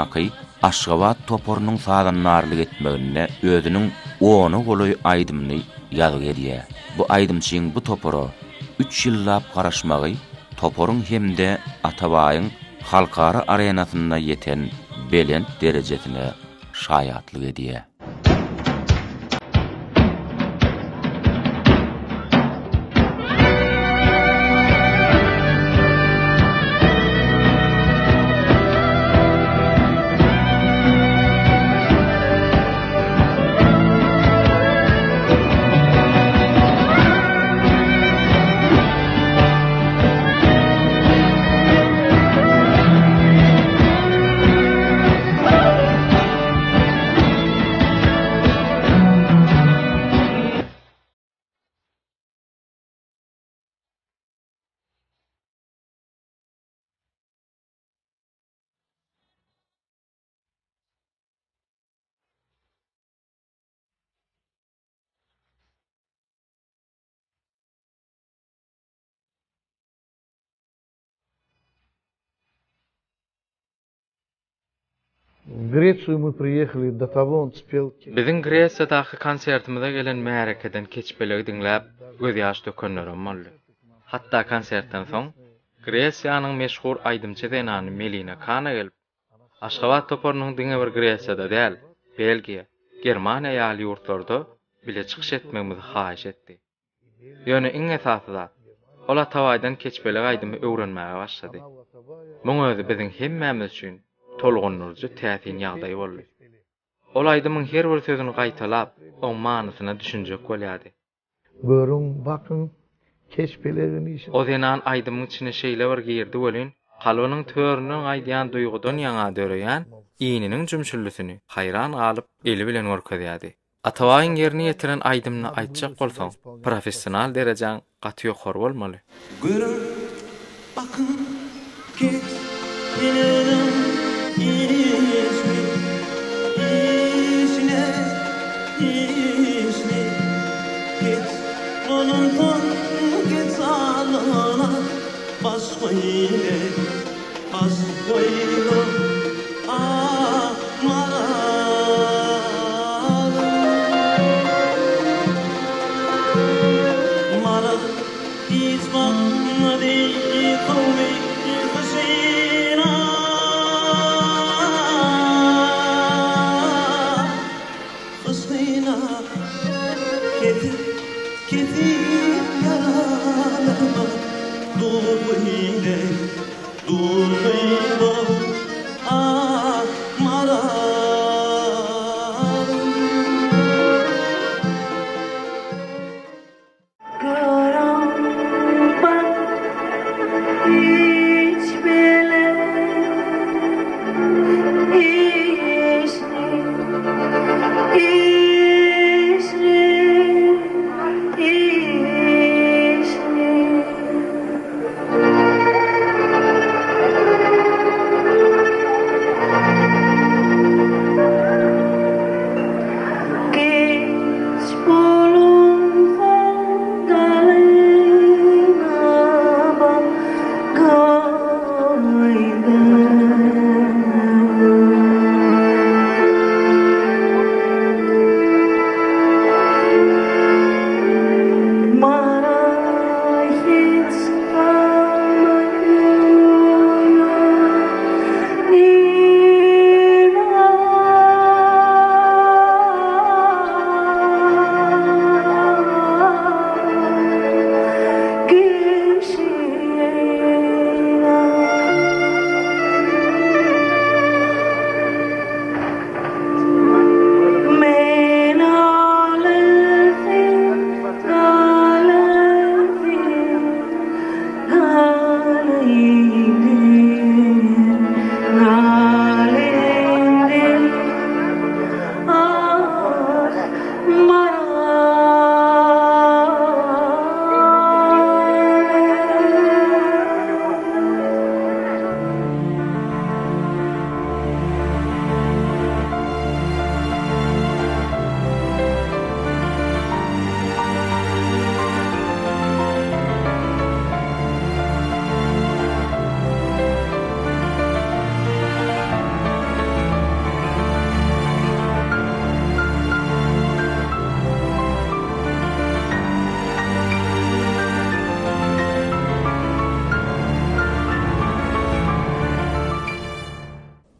Aky Aşgabat toporunyň sadanlarlyk etmegine özüniň onu goly aýdymny ýazyp edýär. Bu aýdymçyň bu topora 3 ýyllap garaşmagy toporuň hemde Atabaýyň halkara arenasyna ýeten belent derejesine şaýatlyk edýär. В Грецию мы приехали до того, он спел. Bizim Gretsiýadaky konsertimize gelen märekeden keçbeleri diňläp göz ýaş dökenlerim boldy. Hatta konsertden soň Gretsiýanyň meşhur aýdymçy denany Melina Kana gelip Aşgabat toporunyň diňe bir Gretsiýada däl, Belgiýa, Germaniýa ýaly ýurtlarda bile çykyş etmegimizi haýyş etdi. Ýöne iň esasy ola Atabaýdan keçbeleri aýdymy öwrenmäge başlady. Muň özü biziň hemmämiz üçin tolgunurjy täsin ýagdaý boldy. Ol aýdymyň her bir sözüni gaýtalap, oň manysyna düşünjek bolýardy. Görün, bakın, keşpelerini işin. O zenan aýdymyň içine şeýle bir girdi bolyn, kalbanyň töründen aýdýan duýgudan ýaňa döreýän iňiniň jümşüllüsini haýran galyp eli bilen görkezýärdi. Atabaýyň ýerini ýetiren aýdymny aýtjak bolsaň, professional derejaň gaty ýokary bolmaly. Görün, bakın, keşpelerini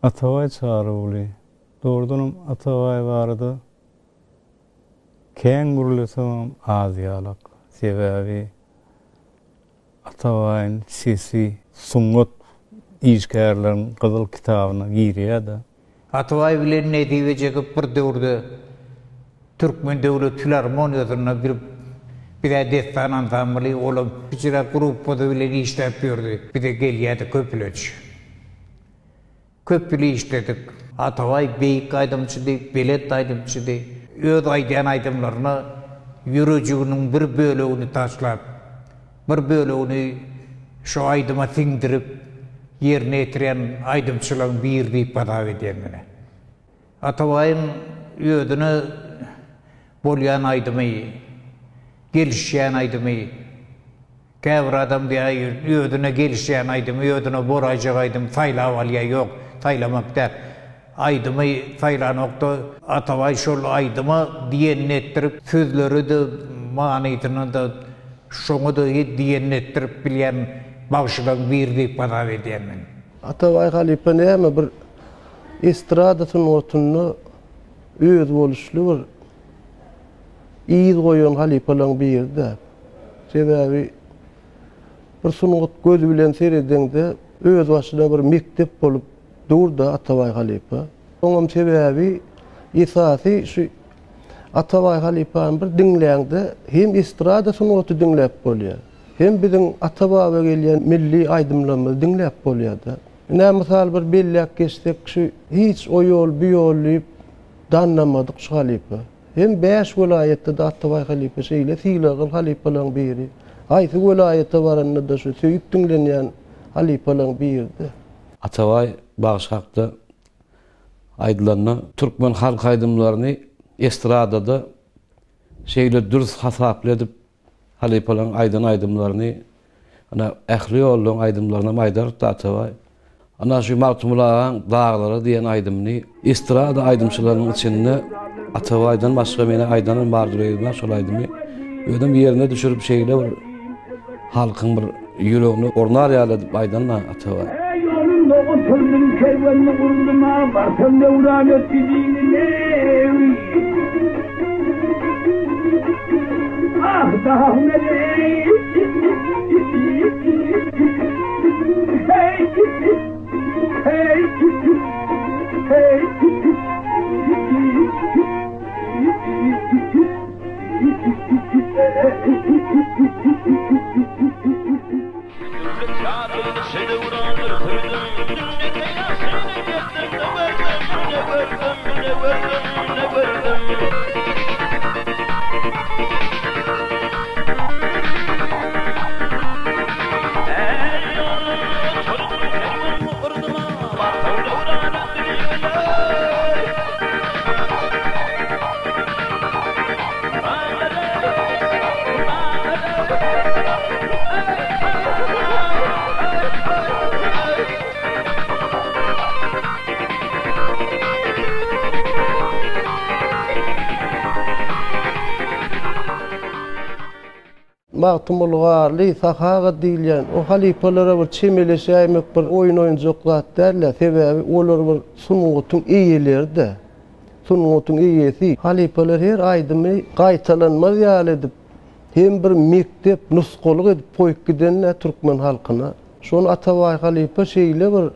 Atavay çağrıwly. Doğrudan Atavay barada kän gurulsam az ýalak. Sebäbi Atawaýyň sesi sungat işgärlerin gyzyl kitabyna girýär-de. Ataway bilen nediwe jegyp bir döwürde Türkmen Döwlet Filarmoniýasyna bir de destan ansambly olam icra gruppada bilen işläp ýördi. Bir de gelýärdi köpüleç. Köpüli işledik. Ataway beýik aýdymçydy, belet aýdymçydy. Öz aýdan aýdymlaryny ýürejiginiň bir bölegini taşlap, bir bölegini şu aýdyma siňdirip ýerine ýetiren aýdymçylaryň bir diýip badap edýärmine. Atawaýyň ýödüne bolýan aýdymy, gelişýän aýdymy, käbir adam diýär ýödüne gelişýän aýdymy, ýödüne borajak aýdym saýlap alýar ýok, saýlamak däl. Aýdymy saýlanokda Ataway şol aýdyma diýen etdirip sözleri de manysyny da şoňa da diýen etdirip bilýän bagşydan bir diýip badap edýärmin. Ataway Halypa näme bir estrada sunuwatyny öz boluşly bir iýiz goýan Halypalyň birde. Sebäbi bir sunuwat gözü bilen seredende öz başyna bir mektep bolup durda Ataway Halypa. Oňam sebäbi esasy şu Ataway Halypany bir dinleýände hem estrada sunuwaty dinläp bolýar. Hem biziň ata-baba gelýän milli aýdymlarymyzy dinläp bolýar-da. Näme mysal bir belläk geçsek şu hiç o ýol bu ýol diýip danlamadyk şu Halypa. Hem 5 welaýetde de Ataway Halypa şeýle Silagil Halypalyň biri. Aýsy welaýetde baranda da şu söýüp dinlenýän Halypalyň birdi. Ataway bagşakda aýdylarna türkmen halk aýdymlaryny estradada şeýle dürüst hasaply edip Halypalyň aýdymlaryny ana ähli ýoluň aýdymlaryna maýdar Ataway. Ana şu Martumulaň daglary diýen aýdymny estrada aýdymçylarynyň içinde Atawaydan başga meni aýdanyň bardyryna şol aýdymy ödüm ýerine düşürüp şeýle bir halkyň bir ýüregini ornar ýalyp aýdanlar Ataway. Oturdum kervanını kurdum ha, barsam ne uğran ötüdüğünü ah daha ne hey hey hey Magtumulgarly sahaga diýilýän o Halypalara bir çemeleşäýmek bir oýun oýunjak derler. Sebäbi olar bir sunuwatyň eýeleri. Sunuwatyň eýesi Halypalar her aýdymy gaýtalanmaz ýaly edip hem bir mektep nusgalyk edip goýup gidenler türkmen halkyna. Şonu Ataway Halypa şeýle bir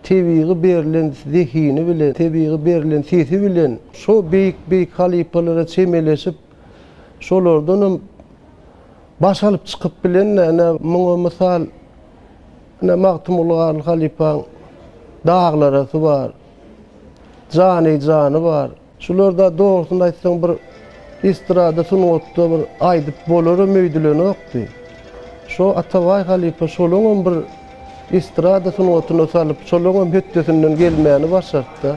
tebiği berilen zehini bilen, tebiği berilen sesi bilen şo beýik Halypalara çemeleşip şolardan başalyp çykyp bilen muňa mysal Magtumulgar Halypaň daglary bar. Jany bar. Şularda dogrusyny aýtsaň bir estrada sunwatda bir aýdyp bolary möýdülenokdy. Şo Ataway Halypa şolaňam bir estrada sunwatyna salyp şolaňam höttesinden gelmäni başartdy.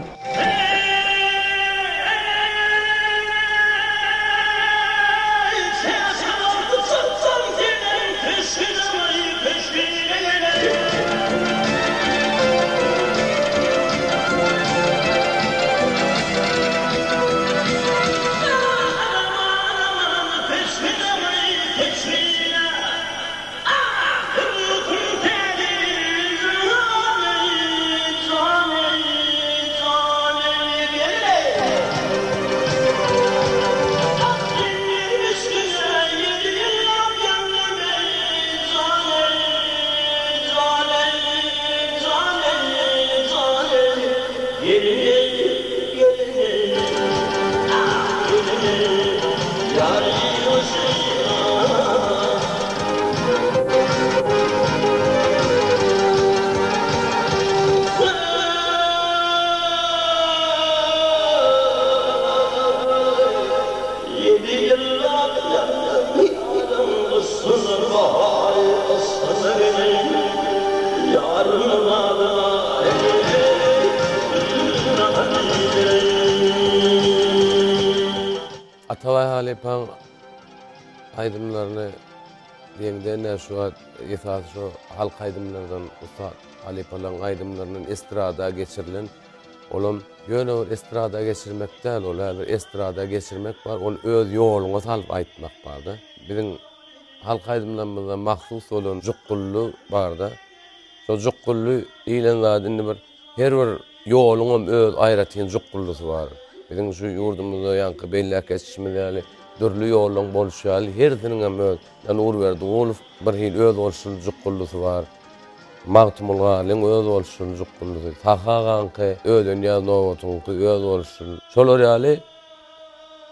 Atavay Halepan aydımlarını diýenden şu esas şu halk aydımlardan Usta Halepalan aydımlarının estrada geçirilen olum ýöne estrada geçirmekden olar estrada geçirmek var ol öz ýoluňa salyp aýtmak barda. Biziň halk aydımlarymyzda mahsus bolan jukgullu barda. Şo jukgullu ilen zadyndy bir her bir ýoluňam öz aýratyn jukgullusy bar. Bizim şu yurdumuzda yankı belli geçişmeli, dörlü yolun bolşaly, her birinin öz, yani urverdi, olup bir hil öz olşul jukgullusu var. Mağtumulgalın öz olşul jukgullusu, Tahagankı, ödün yaznovatunku öz olşul. Şolor yali,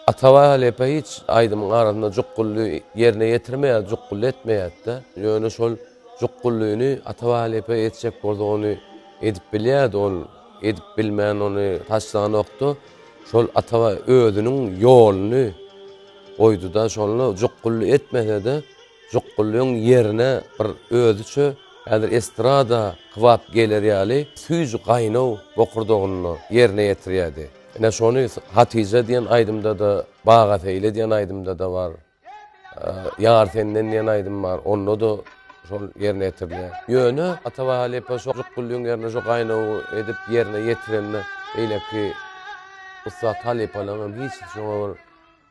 Atavay Halepa hiç aydımın arasında jukgullu yerine getirmeyat, juggullu etmeyat da. Yönü şol jukgulluyunu Atavay Halepa yetecek bolsa onu edip bilýärdi, ol edip bilmeýän onu taşlagan oktu. Şol Atavay özünün ýoluny goýdu da şonu jukgullu etmese de jukgulluň yerine bir özüçe häzir estrada kıwap geler ýaly süýjü gaýnaw bokurdogyny yerine ýetirýärdi. Ene şonu Hatice diýen aýdymda da Baga Feyle diýen aýdymda da bar. Ýar senden diýen aýdym bar. Onu da şol yerine ýetirdiler. Ýöne Atavay Halepa şol jukgulluň yerine şo gaýnaw edip yerine ýetirenle eýleki Usta Halepalan hiç şoňa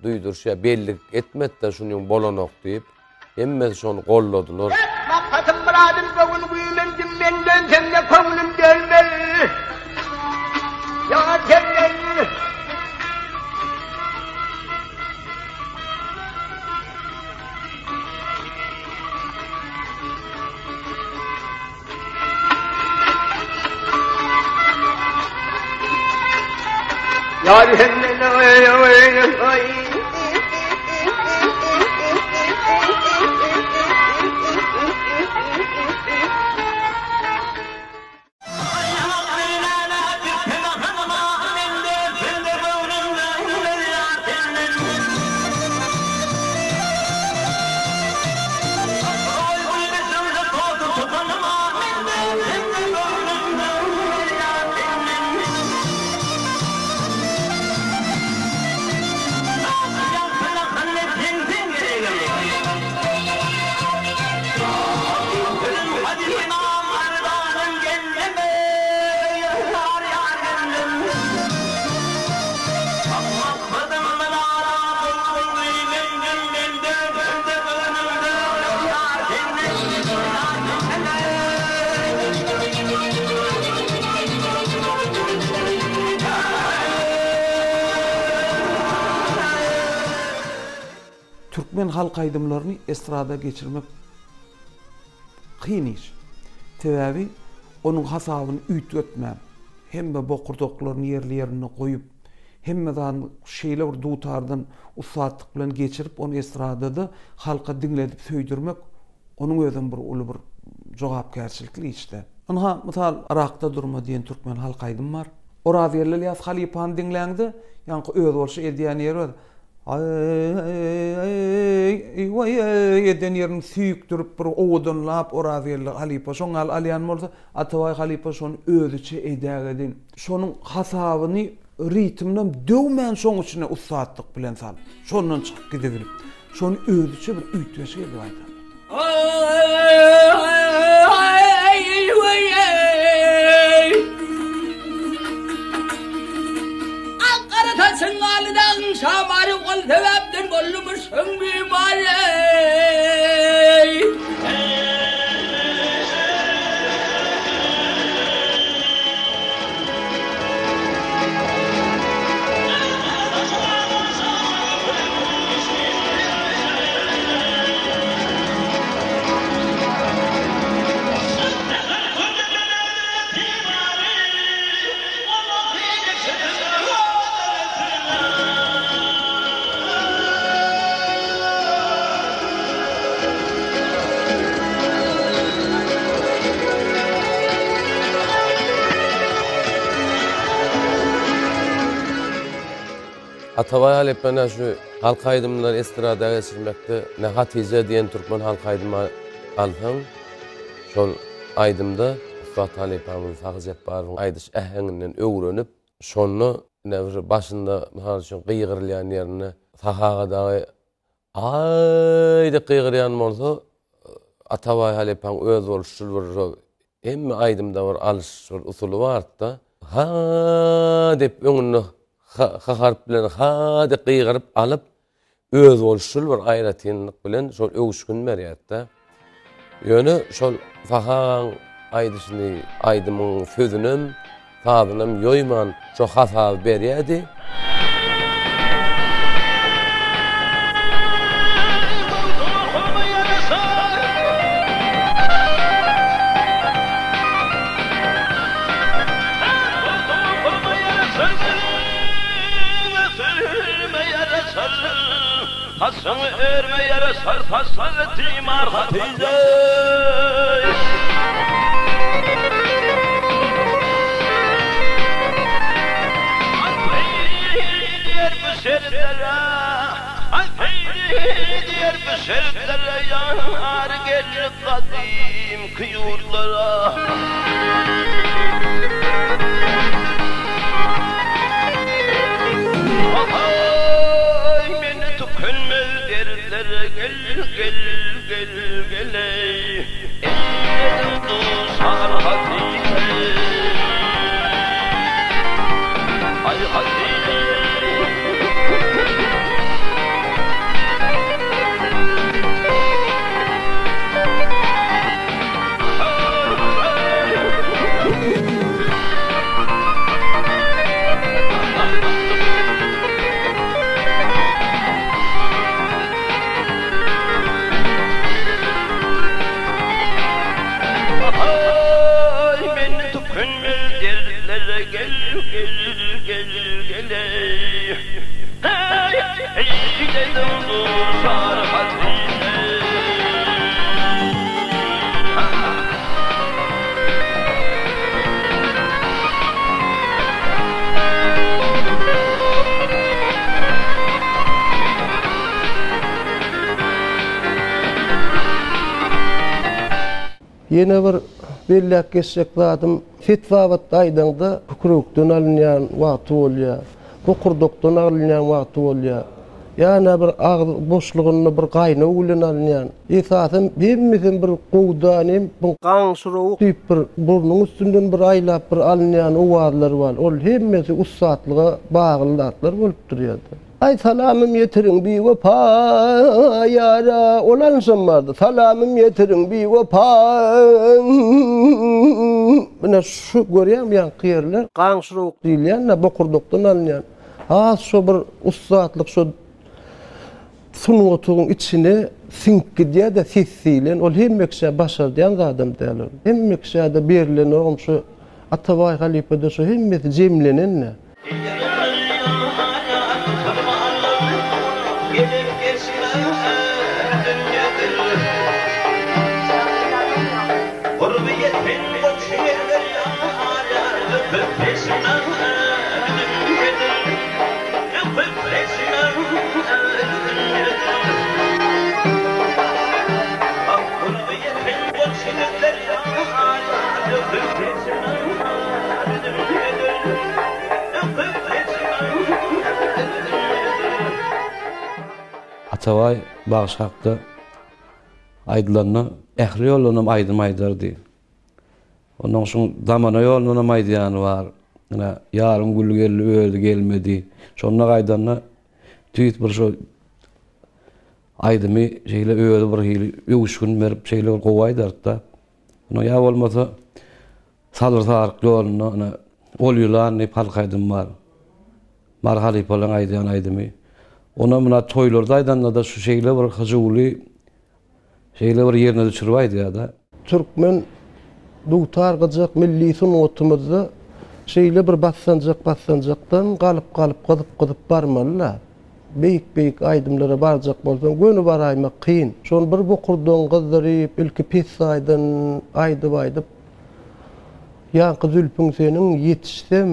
duýdurşa bellik etmedi de şunyň bolanok diýip emme şonu golladylar. Makatım muradım bugün güýlendim menden sende köňlüm gelmeli. Ya gelmeli. Ya Türkmen halk aydımlarını estrada geçirmek kıyın iş. Tevavi onun hasabını ütletmem. Hemme bokurdoklarını yerlerine koyup, hemmeden şeyler dutardan usatlık bilen geçirip onu estradada halka dinledip söydürmek onun özün bir ulu bir jogapkärçilikli işte. Onha misal Irak'ta durma diyen Türkmen halk aydım var. O raziyerler yaz Halipan dinlendi. Yankı öz olşu ediyen yer var. Eden yerini süýükdirip bir oğudunlap o raziyerler Halipa. Şoňal alyan bolsa Atavay Halipa şonu özüçe edägedin. Şonun hasabını ritmden döwmän şoň içine usatlyk bilen sal. Şondan çykyp gidebilip. Şonu özüçe bir ütleşe edip aýdan. Sıngalıdan şamarı kol sebepten bollumuşsun bir bari. Ataway Halep'e şu halk aydımlar estrada geçirmekte ne hatice diyen Türkmen halk aydıma alsam şol aydımda Usta Halep'in Fagzep barın aydış äheninden öwrenip şonu ne başında misal üçün qyğırlayan yerine sahaga dağı ayda qyğırlayan bolsa Ataway Halep'in öz boluşul bir emmi aydımda bir alış usulü barda ha dep öňünde harp bilen ha dep qyğırıp alıp öz boluşul bir aýratynlyk bilen şol öwüşkün berýärde. Ýöne şol fahan aýdyşyny aýdymyň sözünüm tadynym ýoýman şo hasab berýärdi. Hasan örme yere sar timar hatice diğer bu şeriflere yar gelir kadim kıyurlara gel ellerim duzar hatice ay hatice Yine bir bellek geçecek zadım fetvavat aydanda hukurukdan alınyan wagty bolýar. Hukurdukdan alınyan wagty bolýar. Ýa-ni bir ağız boşlugyny bir gaýna bilen alınyan. Esasym hemmizin bir gowdanym bu gaňşyryk diýip bir burnuň üstünden bir aýlap bir alınyan owazlar bar. Ol hemmesi ussatlyga baglylatlar bolup durýardy. Ay salamım yetirin bir vefa yara olansam vardı. Salamım yetirin bir vefa. Buna şu görýän ýan kıyırlar. Gaňşyryk diýilýän, bokurdukdan alınýan. Ha şu bir ussatlyk şu sunutuň içine sinkidýär de sessilen ol hemmekşe başarýan adam däler. Hemmekşe de berilen o şu Ataway Halep'de şu hemmeti jemlenenne. Ataway bagşakda aýdylanna ähli ýolunam aýdym aýdardy. Ondan soň damana ýolunam aýdýany bar. Ýa ýarym gülgeli öldü gelmedi. Şonda aýdanna tüýt bir şo aýdymy şeýle öldü bir hili ýuwuşkun berip şeýle gowaýdarda. Onu ýa bolmasa salyr saryk ýoluna ol ýylan ne palkaýdym bar. Marhaly bolan aýdýan aýdymy. Ona buna toylarda aýdanda da şu şeýle bir hyjyly şeýle bir ýerine düşürýärdi ýa-da. Türkmen dutar gıcak milli sunutymyzda şeýle bir bassanjakdan galyp barmalylar. Beýik aýdymlara barjak bolsaň göni baraýmak kyn. Şol bir bokurdan gyzdyryp ilki pes aýdyp ýa-ky Zülpüň seniň ýetişsem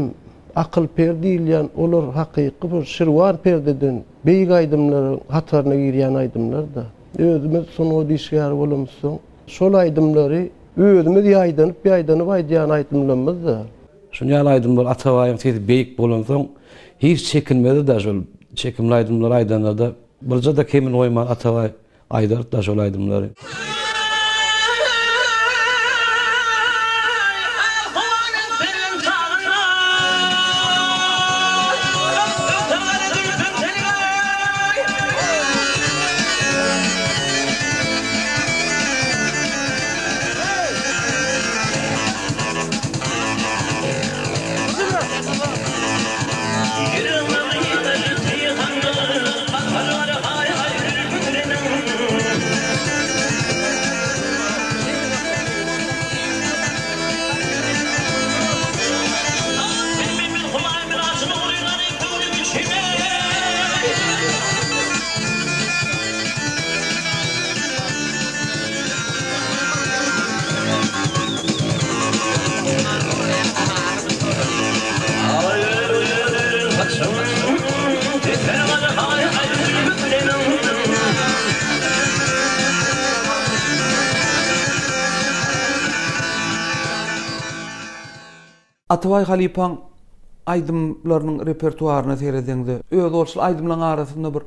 akıl perdiýilýän olar hakyky bir şirwan perdeden beýik aýdymlaryň hataryna girýän aýdymlar da. Özümiz şonu diýişgär bolamyşsyň. Şol aýdymlary özümiz ýaýdanyp aýdýan aýdymlarymyz da. Şunýal aýdymlar Atabaýyň sesi beýik bolansoň hiç çekinmedi da şol çekimli aýdymlar aýdanlarda birje da kemin oýman Atabaý aýdar da şol aýdymlary. Atabaý Halipaň aýdymlarynyň repertuaryna seredeňde öz bolşy aýdymlaryň arasynda bir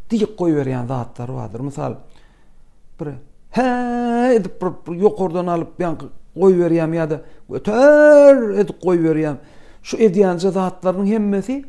diýik goýberýän zatlar bardyr. Mysal bir edip bir ýokardan alyp ýa-da goýberýän ýa-da öter edip goýberýän şu edýän zatlaryň hemmesi